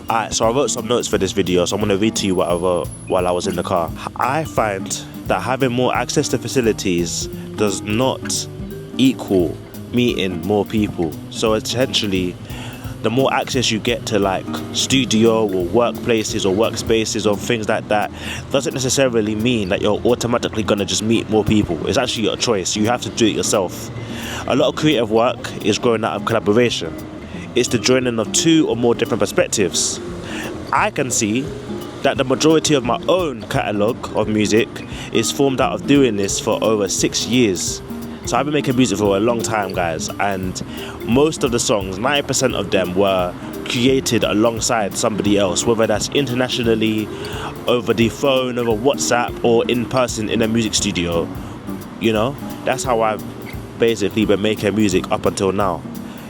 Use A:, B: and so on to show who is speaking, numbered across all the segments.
A: Alright, so I wrote some notes for this video, so I'm going to read to you what I wrote while I was in the car. I find that having more access to facilities does not equal meeting more people. So essentially, the more access you get to like studio or workplaces or workspaces or things like that doesn't necessarily mean that you're automatically going to just meet more people. It's actually your choice. You have to do it yourself. A lot of creative work is growing out of collaboration. It's the joining of two or more different perspectives. I can see that the majority of my own catalogue of music is formed out of doing this for over 6 years. So I've been making music for a long time, guys, and most of the songs, 90% of them were created alongside somebody else, whether that's internationally, over the phone, over WhatsApp, or in person in a music studio. You know, that's how I've basically been making music up until now.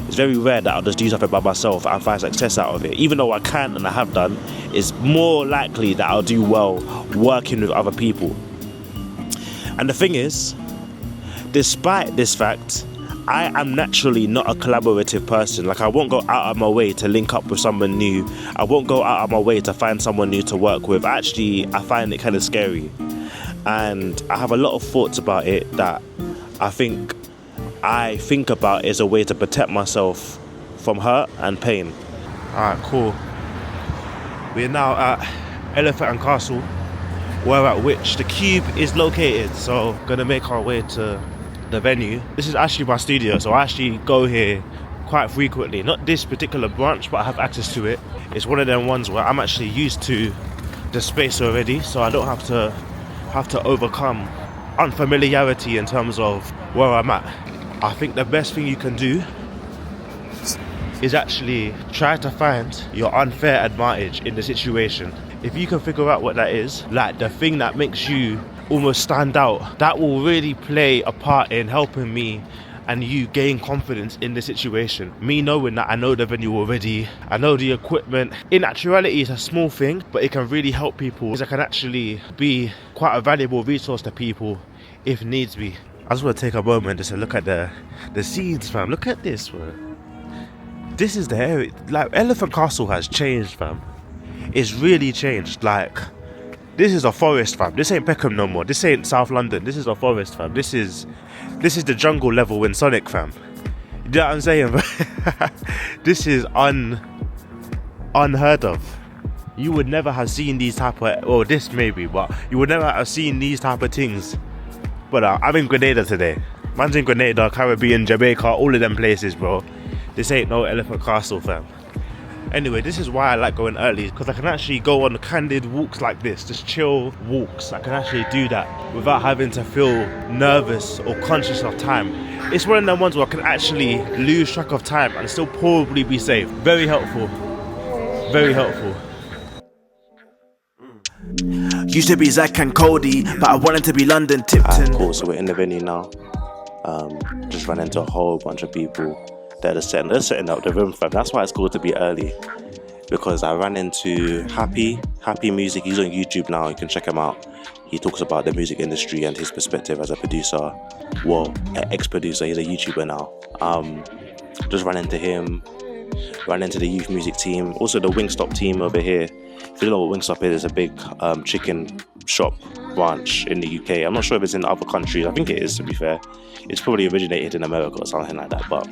A: It's very rare that I'll just do something by myself and find success out of it. Even though I can and I have done, it's more likely that I'll do well working with other people. And the thing is, despite this fact, I am naturally not a collaborative person. Like, I won't go out of my way to link up with someone new. I won't go out of my way to find someone new to work with. Actually, I find it kind of scary. And I have a lot of thoughts about it that I think about as a way to protect myself from hurt and pain. Alright, cool. We're now at Elephant and Castle, where at which the Cube is located. So, gonna make our way to the venue. This is actually my studio, so I actually go here quite frequently. Not this particular branch, but I have access to it. It's one of them ones where I'm actually used to the space already, so I don't have to overcome unfamiliarity in terms of where I'm at. I think the best thing you can do is actually try to find your unfair advantage in the situation. If you can figure out what that is, like the thing that makes you almost stand out, that will really play a part in helping me and you gain confidence in the situation. Me knowing that I know the venue already, I know the equipment. In actuality, it's a small thing, but it can really help people, because it can actually be quite a valuable resource to people if needs be. I just want to take a moment just to look at the scenes, fam. Look at this, bro. This is the area. Like, Elephant Castle has changed, fam. It's really changed. Like, this is a forest, fam. This ain't Peckham no more. This ain't South London. This is a forest, fam. This is the jungle level in Sonic, fam. You know what I'm saying, bro? This is unheard of. You would never have seen these type of, well, this maybe, but you would never have seen these type of things. But I'm in Grenada today. Man's in Grenada, Caribbean, Jamaica, all of them places, bro. This ain't no Elephant Castle, fam. Anyway, this is why I like going early, because I can actually go on candid walks like this, just chill walks. I can actually do that without having to feel nervous or conscious of time. It's one of them ones where I can actually lose track of time and still probably be safe. Very helpful. Very helpful.
B: Used to be Zach and Cody, but I wanted to be London Tipton.
A: Cool, so we're in the venue now. Just ran into a whole bunch of people. They're setting up the room, fam. That's why it's cool to be early, because I ran into Happy Music. He's on YouTube now, you can check him out. He talks about the music industry and his perspective as a producer. Well, an ex-producer, he's a YouTuber now. Just ran into him, ran into the youth music team, also the Wingstop team over here. If you know what Wingstop is, it's a big chicken shop branch in the UK. I'm not sure if it's in other countries. I think it is, to be fair. It's probably originated in America or something like that, but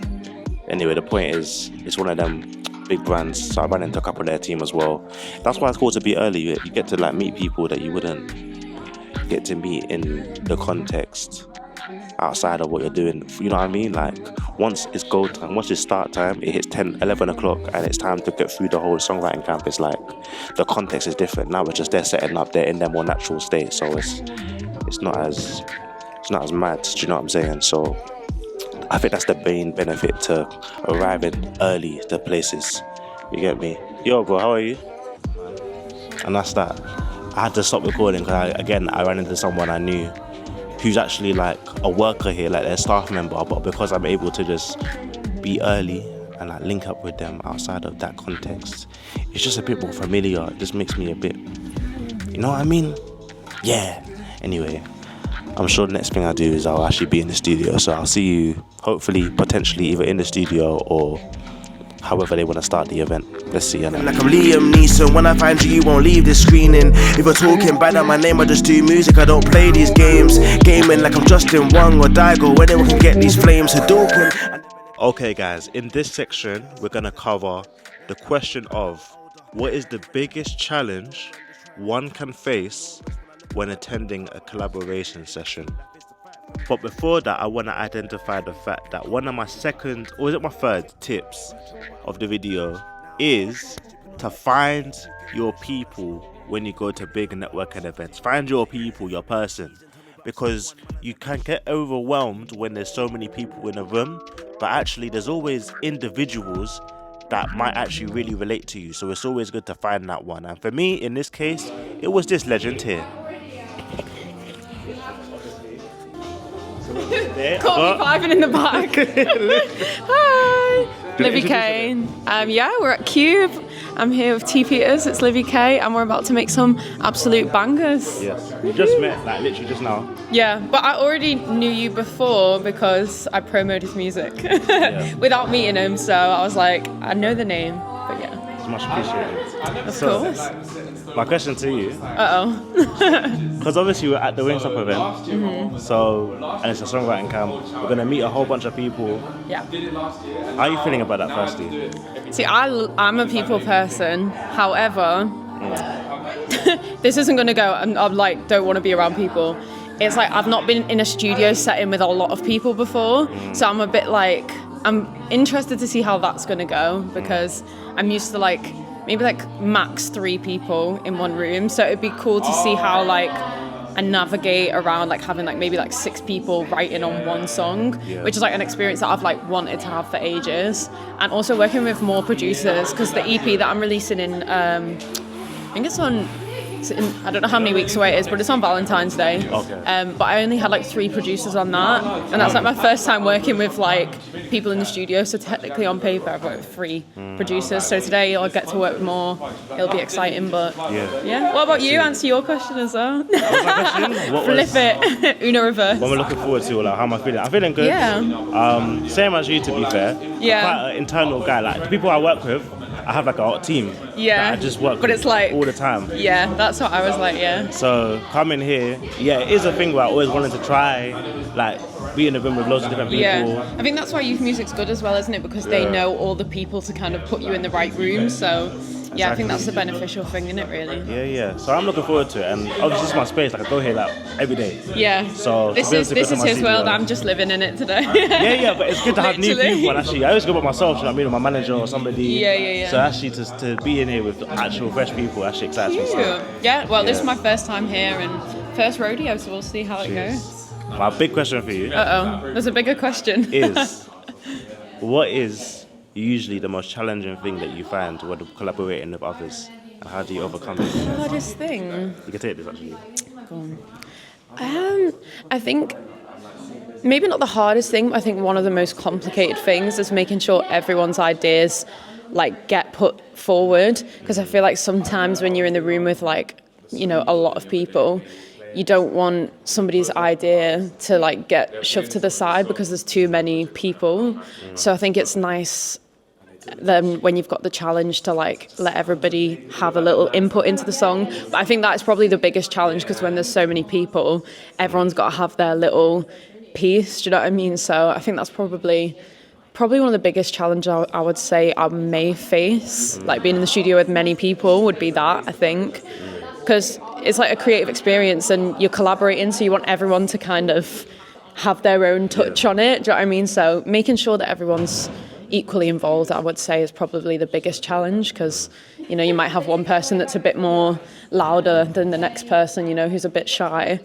A: anyway, the point is, it's one of them big brands, so I ran into a couple of their team as well. That's why it's cool to be early. You get to like meet people that you wouldn't get to meet in the context outside of what you're doing. You know what I mean? Like, once it's go time, once it's start time, it hits 10, 11 o'clock and it's time to get through the whole songwriting camp. It's like, the context is different. Now we're just there setting up, they're in their more natural state, so it's not as mad, do you know what I'm saying? So I think that's the main benefit to arriving early to places. You get me? Yo, bro, how are you? And that's that. I had to stop recording because I ran into someone I knew who's actually like a worker here, like their staff member, but because I'm able to just be early and like link up with them outside of that context, it's just a bit more familiar. It just makes me a bit, you know what I mean? Yeah. Anyway, I'm sure the next thing I do is I'll actually be in the studio, so I'll see you hopefully, potentially either in the studio or however they want to start the event. Let's see.
B: Like I'm Liam Neeson, when I find you, you won't leave this screening. If you're talking bad at my name, I just do music, I don't play these games. Gaming like I'm Justin Wong or Daigo, anyone can get these flames. Hadouken.
A: Okay guys, in this section, we're going to cover the question of what is the biggest challenge one can face when attending a collaboration session. But before that, I want to identify the fact that one of my second, or is it my third tips of the video is to find your people when you go to big networking events. Find your people, your person, because you can get overwhelmed when there's so many people in a room, but actually there's always individuals that might actually really relate to you. So it's always good to find that one. And for me, in this case, it was this legend here.
C: Caught me vibing in the back. Hi, Livy Kane. Yeah, we're at Cube. I'm here with T Peters. It's Livy K, and we're about to make some absolute bangers.
A: Yes, we just met, like literally just now.
C: Yeah, but I already knew you before because I promoted his music without meeting him. So I was like, I know the name, but yeah.
A: It's much appreciated.
C: Of course.
A: My question to you.
C: Uh-oh.
A: Because obviously we're at the Wingstop event, so, and it's a songwriting camp, we're going to meet a whole bunch of people.
C: Yeah.
A: How are you feeling about that, firstly?
C: See, I'm a people person. However, this isn't going to go, I'm like, don't want to be around people. It's like, I've not been in a studio setting with a lot of people before, so I'm a bit like, I'm interested to see how that's going to go, because I'm used to like, maybe like max 3 people in one room. So it'd be cool to see how like I navigate around like having like maybe like 6 people writing on one song, which is like an experience that I've like wanted to have for ages. And also working with more producers, because the EP that I'm releasing in, I think it's on, I don't know how many weeks away it is, but it's on Valentine's Day.
A: Okay.
C: But I only had like 3 producers on that, and that's like my first time working with like people in the studio. So technically on paper I've worked with 3 producers. So today I'll get to work with more. It'll be exciting, but yeah. What about you? Answer your question as well.
A: What was my question?
C: Flip it. Uno reverse.
A: What am I looking forward to? Like, how am I feeling? I'm feeling good.
C: Yeah.
A: Same as you, to be fair.
C: Yeah.
A: I'm quite an internal guy. Like the people I work with, I have like a hot team.
C: Yeah.
A: That I just work
C: but
A: with
C: it's like
A: all the time.
C: Yeah, that's what I was like. Yeah.
A: So coming here, it is a thing where I always wanted to try, like be in a room with loads of different people.
C: Yeah, I think that's why youth music's good as well, isn't it? Because they know all the people to kind of put you in the right room. So yeah, I think that's the beneficial thing, isn't it? Really.
A: Yeah. So I'm looking forward to it, and obviously it's my space. Like I go here like every day.
C: Yeah.
A: So
C: this is his world. I'm just living in it today.
A: yeah. But it's good to have new people. And actually, I always go by myself. You know what I mean? With my manager or somebody.
C: Yeah.
A: So actually, to be in here with actual fresh people actually excites me. So.
C: Yeah. Well, this is my first time here and first rodeo, so we'll see how it goes.
A: My big question for you.
C: There's a bigger question.
A: Is what is usually the most challenging thing that you find when collaborating with others, and how do you overcome it?
C: Hardest thing.
A: You can take this actually.
C: Go on. I think maybe not the hardest thing, but I think one of the most complicated things is making sure everyone's ideas like get put forward, because I feel like sometimes when you're in the room with like, you know, a lot of people, you don't want somebody's idea to like get shoved to the side because there's too many people. So I think it's nice then when you've got the challenge to like let everybody have a little input into the song. But I think that's probably the biggest challenge, because when there's so many people, everyone's got to have their little piece. Do you know what I mean? So I think that's probably one of the biggest challenges I would say I may face. Like being in the studio with many people would be that, I think. Because it's like a creative experience and you're collaborating, so you want everyone to kind of have their own touch on it. Do you know what I mean? So making sure that everyone's equally involved, I would say, is probably the biggest challenge, because, you know, you might have one person that's a bit more louder than the next person, you know, who's a bit shy.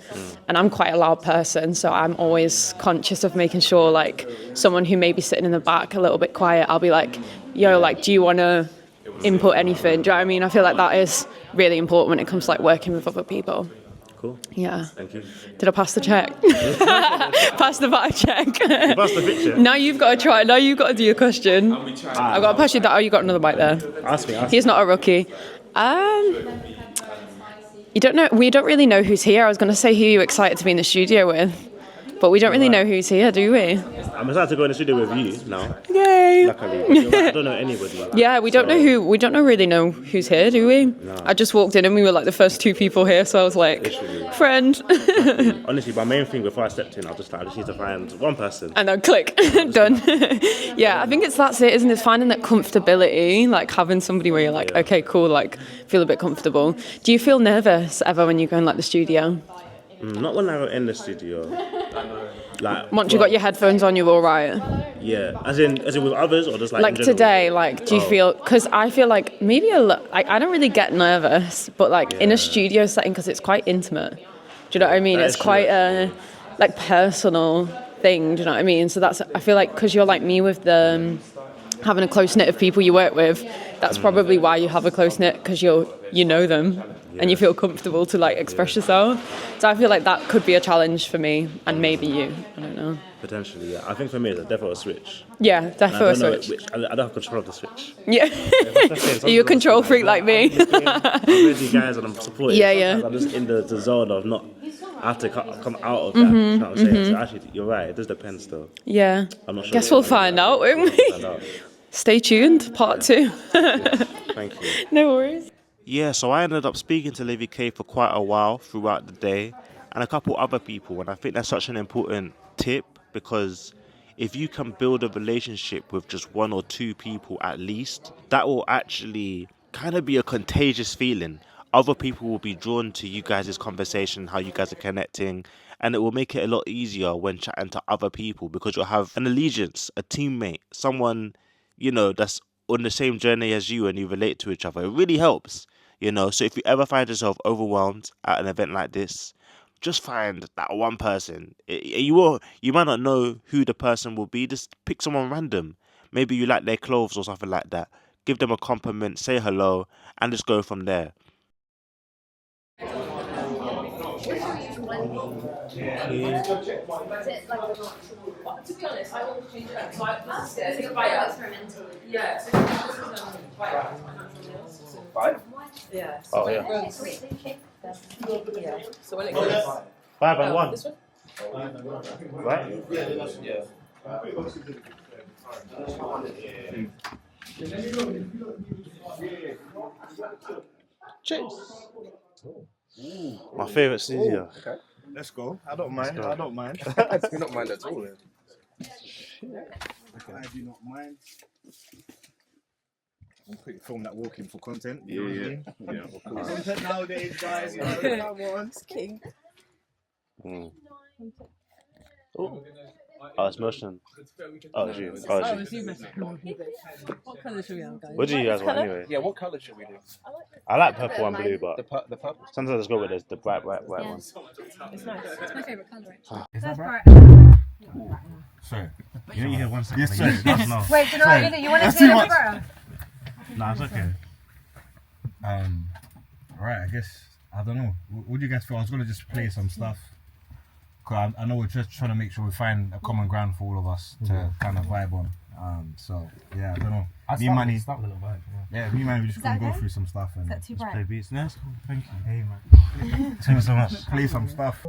C: And I'm quite a loud person, so I'm always conscious of making sure, like, someone who may be sitting in the back a little bit quiet, I'll be like, yo, like, do you want to input anything? Do you know what I mean? I feel like that is really important when it comes to like working with other people.
A: Cool.
C: Yeah.
A: Thank you.
C: Did I pass the check? Pass the back check.
A: You passed the picture.
C: Now you've got to try. Now you've got to do your question. I've got to pass you that. Oh, you got another mic there.
A: Ask me.
C: He's not a rookie. You don't know. We don't really know who's here. I was going to say who you're excited to be in the studio with, but we don't really know who's here, do we?
A: I'm excited to go in the studio with you now.
C: Yay! Hi.
A: Luckily, but you're right, I don't know anybody like that.
C: Yeah, we don't really know who's here, do we? No. I just walked in and we were like the first 2 people here, so I was like,
A: Literally.
C: friend.
A: Honestly, my main thing before I stepped in, I just need to find one person.
C: And then click, done. Yeah, I think that's it, isn't it? It's finding that comfortability, like having somebody where you're like, okay, cool, like feel a bit comfortable. Do you feel nervous ever when you go in like the studio?
A: Not when I'm in the studio. Like
C: once you got your headphones on, you're all right.
A: Yeah, as in with others or just like in general?
C: Today, like do you feel? Because I feel like maybe I don't really get nervous, but like in a studio setting, because it's quite intimate. Do you know what I mean? It's quite a like personal thing. Do you know what I mean? So I feel like because you're like me with the having a close knit of people you work with, that's probably why you have a close knit, because you know them. And you feel comfortable to like express yourself. So I feel like that could be a challenge for me and maybe you. I don't know.
A: Potentially, yeah. I think for me it's definitely a switch.
C: Yeah, definitely a switch.
A: I don't have control of the switch.
C: Yeah. Are you a control freak like me?
A: I'm with you guys and I'm supporting.
C: Yeah.
A: I'm just in the zone of not. I have to come out of that. You know what I'm saying? So actually, you're right. It does depend still.
C: Yeah.
A: I'm not sure.
C: Guess we'll find out, won't we? Stay tuned. Part 2.
A: Thank you.
C: No worries.
A: Yeah, so I ended up speaking to Livy K for quite a while throughout the day and a couple other people, and I think that's such an important tip, because if you can build a relationship with just 1 or 2 people at least, that will actually kind of be a contagious feeling. Other people will be drawn to you guys' conversation, how you guys are connecting, and it will make it a lot easier when chatting to other people, because you'll have an allegiance, a teammate, someone, that's on the same journey as you and you relate to each other. It really helps, So if you ever find yourself overwhelmed at an event like this, just find that one person. You might not know who the person will be. Just pick someone random. Maybe you like their clothes or something like that. Give them a compliment, say hello, and just go from there.
C: To be honest, I always change it. So I think about experimental. Yeah. So this is
A: Five?
C: Yeah.
A: Oh yeah.
C: Yeah. So when it goes
A: 5 and 1. Right?
B: Yeah.
A: Cheers. My favourite studio.
B: Okay. Let's go. I don't mind. I don't mind.
D: I do not mind at all.
B: Okay. I do not mind. I'm quick film that walking for content.
D: Yeah.
B: Content nowadays, guys. Come on.
D: It's king.
A: Oh, it's motion. Oh, it's you. Oh, it's you.
E: What colour should we have, guys?
A: What do you guys want anyway?
D: Yeah, what colour should we do?
A: I like purple and blue, but
D: The purple?
A: sometimes I just go with the bright one.
E: It's nice. It's my favourite colour, actually.
F: Is that
E: bright?
F: Sorry. You know you hear 1 second. Yes, sir. No.
E: Wait, do you know what I mean? You want to see it better?
F: Nah, it's okay. Right, I guess, I don't know. What do you guys feel? I was going to just play some stuff. Cause I know we're just trying to make sure we find a common ground for all of us to kind of vibe on. So, yeah, I don't know. Me and Manny, me and Manny, we're just going to go through some stuff and
E: Is that too
F: just
E: bright?
F: play beats. No, it's cool. Thank you. Hey, man.
A: Thank you so much.
F: Play some stuff.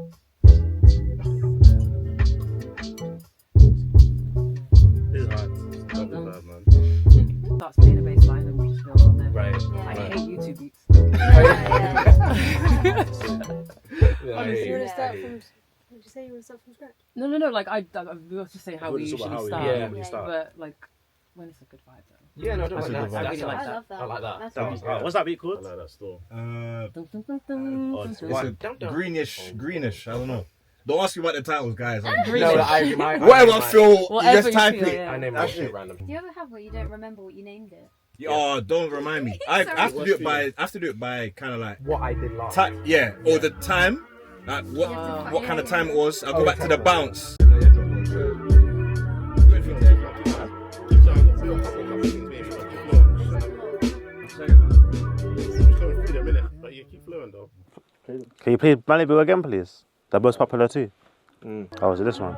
A: This is hard. Don't be bad, man.
E: Starts playing a bass line and we just build on there.
A: Right.
E: I hate YouTube beats.
G: Did you say you want to start from scratch?
E: No. Like we were just saying how we usually start. But like when it's a good vibe though.
D: Yeah, no, I don't
F: That's
D: like
F: a good
D: that.
F: vibe.
E: I really like
G: I
E: that.
G: love that.
D: I like that.
G: That's
A: That
G: really
A: was
G: good.
A: hard. What's that beat called?
D: I like that store.
F: Greenish. I don't know. Don't ask me about the titles, guys.
D: No, I
F: Whatever I feel, you
E: Whatever
F: just type
E: you feel,
F: it.
E: yeah.
D: I name my shit random.
G: Do you ever have where you don't remember what you named it?
F: Oh, don't remind me. I have to do it by kind of like
D: What I did last.
F: or the time, like what kind of time it was. I'll go back to the bounce.
A: Can you play Malibu again, please? The most popular too. Oh, is it this one?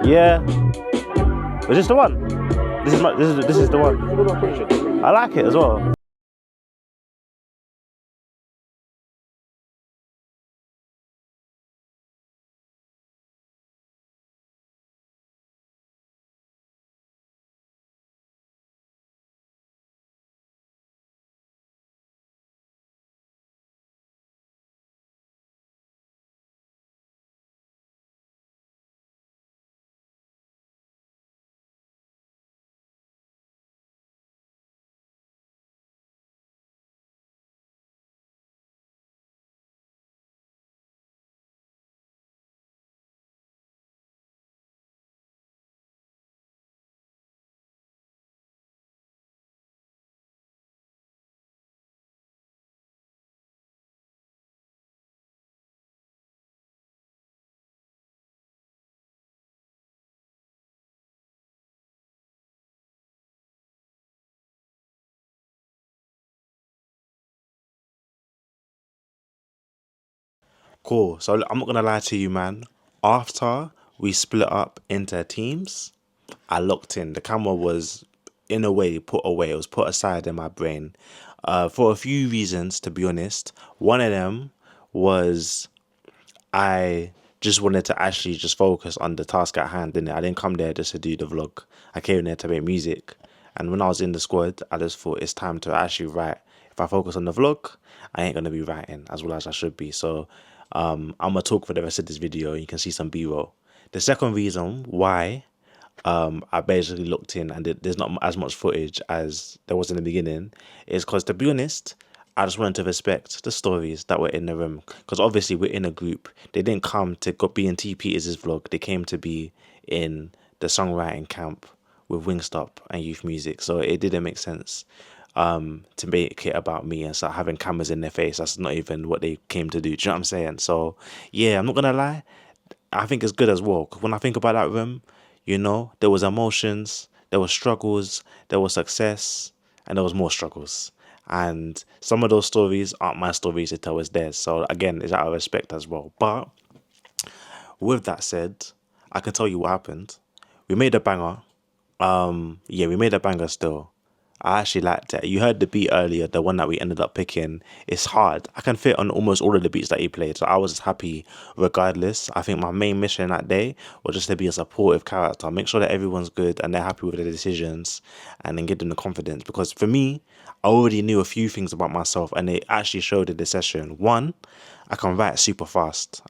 A: Yeah. Is this the one? This is the one. I like it as well. Cool. So I'm not gonna lie to you, man. After we split up into teams, I locked in. The camera was, in a way, put away. It was put aside in my brain, for a few reasons. To be honest, one of them was I just wanted to actually just focus on the task at hand. Didn't it? I didn't come there just to do the vlog. I came there to make music. And when I was in the squad, I just thought it's time to actually write. If I focus on the vlog, I ain't gonna be writing as well as I should be. So I'm gonna talk for the rest of this video. You can see some B-roll. The second reason why I basically looked in and there's not as much footage as there was in the beginning is because, to be honest, I just wanted to respect the stories that were in the room, because obviously we're in a group. They didn't come to go be in T Peters' vlog. They came to be in the songwriting camp with Wingstop and Youth Music. So it didn't make sense to make it about me and start having cameras in their face. That's not even what they came to do. Do you know what I'm saying? So yeah, I'm not gonna lie, I think it's good as well. Cause when I think about that room, you know, there was emotions, there was struggles, there was success, and there was more struggles. And some of those stories aren't my stories to tell, it's theirs. So again, it's out of respect as well. But with that said, I can tell you what happened. We made a banger. Yeah, we made a banger still. I actually liked it. You heard the beat earlier, the one that we ended up picking. It's hard. I can fit on almost all of the beats that he played, so I was happy regardless. I think my main mission that day was just to be a supportive character, make sure that everyone's good and they're happy with their decisions, and then give them the confidence. Because for me, I already knew a few things about myself, and it actually showed in the session. One, I can write super fast.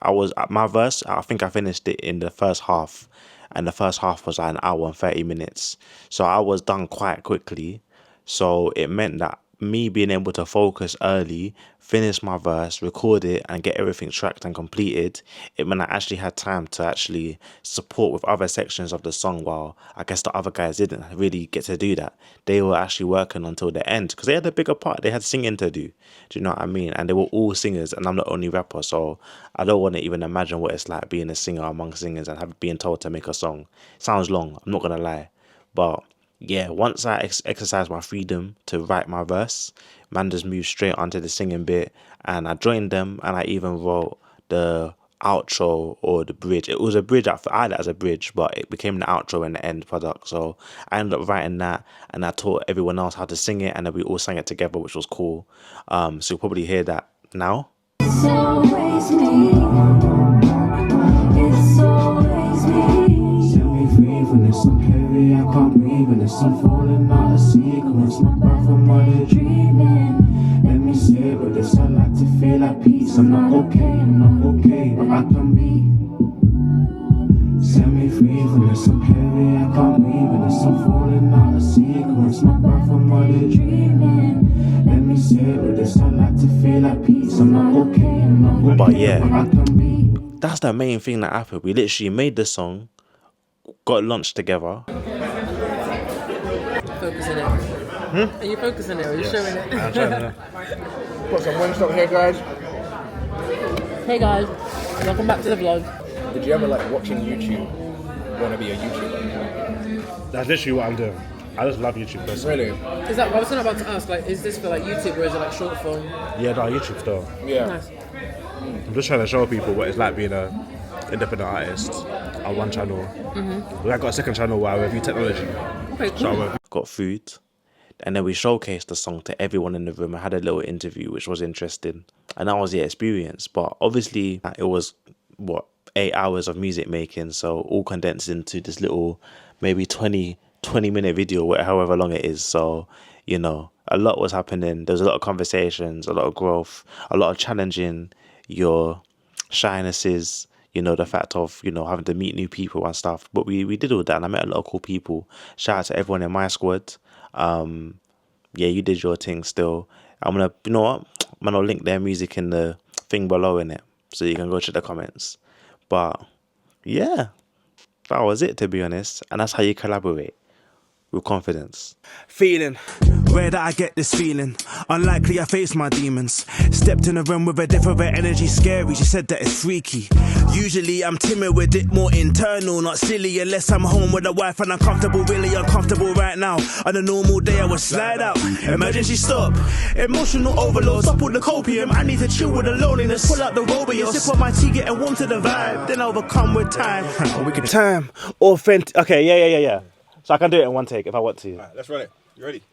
A: My verse, I think I finished it in the first half, and the first half was like an hour and 30 minutes. So I was done quite quickly. So it meant that me being able to focus early, finish my verse, record it, and get everything tracked and completed, it meant I actually had time to actually support with other sections of the song, while I guess the other guys didn't really get to do that. They were actually working until the end because they had a bigger part. They had singing to do. Do you know what I mean? And they were all singers, and I'm the only rapper, so I don't want to even imagine what it's like being a singer among singers and being told to make a song. It sounds long, I'm not gonna lie, but yeah, once I exercised my freedom to write my verse, man just moved straight onto the singing bit, and I joined them, and I even wrote the outro or the bridge. It was a bridge, I had it as a bridge, but it became the outro and the end product. So I ended up writing that, and I taught everyone else how to sing it, and then we all sang it together, which was cool. So you'll probably hear that now.
H: It's always me. It's always me. Set me free from this heavy, I can't breathe, and it's I'm falling out of sequence. My breath from all the dreaming. Let me say with this, I like to feel at peace. I'm not okay, but I can be. Set me free from this, I'm heavy, I can't breathe, and it's I'm falling out of sequence. My breath from all the dreaming. Let me say with this, I like to feel at peace. I'm not okay,
A: But yeah,
H: but I can be.
A: that's the main thing that happened. We literally made the song, got lunch together.
E: Focusing it. Are you focusing it or are you showing it?
A: I'm showing it.
D: Put some Wingstop here, guys.
E: Hey guys, welcome back to the vlog.
D: Did you ever like watching YouTube want to be a YouTuber?
A: That's literally what I'm doing. I just love YouTube personally.
D: Really?
E: Is that what I was about to ask? Like, is this for like YouTube or is it like short form?
A: Yeah, no, YouTube still.
D: Yeah.
E: Nice.
A: I'm just trying to show people what it's like being a independent artists on one channel. I got a second channel where I review technology.
E: Okay, cool.
A: So I got food, and then we showcased the song to everyone in the room. I had a little interview, which was interesting, and that was the experience. But obviously, it was 8 hours of music making, so all condensed into this little maybe 20-minute video, however long it is. So, you know, a lot was happening. There was a lot of conversations, a lot of growth, a lot of challenging your shynesses, you know, the fact of, you know, having to meet new people and stuff. But we did all that, and I met a lot of cool people. Shout out to everyone in my squad. Yeah, you did your thing still. I'm gonna, you know what, I'm gonna link their music in the thing below in it, so you can go check the comments. But yeah, that was it, to be honest. And that's how you collaborate with confidence.
B: Feeling, where did I get this feeling? Unlikely I face my demons. Stepped in a room with a different energy, scary. She said that it's freaky. Usually I'm timid with it, more internal, not silly. Unless I'm home with a wife and I'm comfortable, really uncomfortable right now. On a normal day I would slide out. Emergency stop. Emotional overload, stop with the copium. I need to chill with the loneliness. Pull out the Robio, sip on my tea, getting warm to the vibe. Then overcome with time. Time, authentic. Okay, yeah. So I can do it in one take if I want to.
F: Alright, let's run it. You ready?